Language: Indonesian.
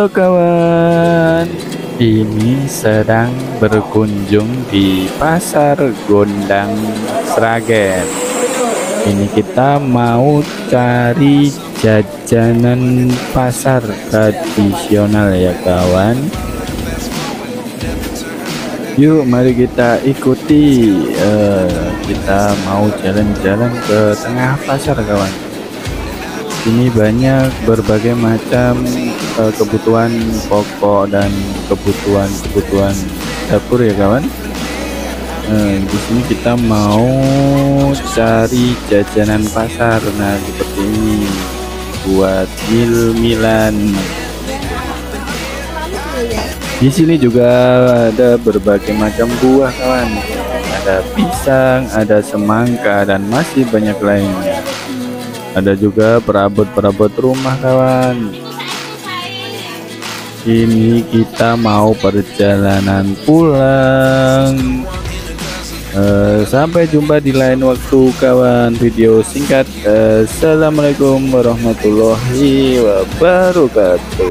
Halo kawan, ini sedang berkunjung di Pasar Gondang Sragen. Ini kita mau cari jajanan pasar tradisional ya kawan. Yuk mari kita ikuti, kita mau jalan-jalan ke tengah pasar kawan. Ini banyak berbagai macam kebutuhan pokok dan kebutuhan dapur ya kawan. Di sini kita mau cari jajanan pasar. Nah seperti ini buat mil-milan. Di sini juga ada berbagai macam buah kawan. Ada pisang, ada semangka dan masih banyak lainnya. Ada juga perabot-perabot rumah kawan. Ini kita mau perjalanan pulang. Sampai jumpa di lain waktu kawan. Video singkat. Assalamualaikum warahmatullahi wabarakatuh.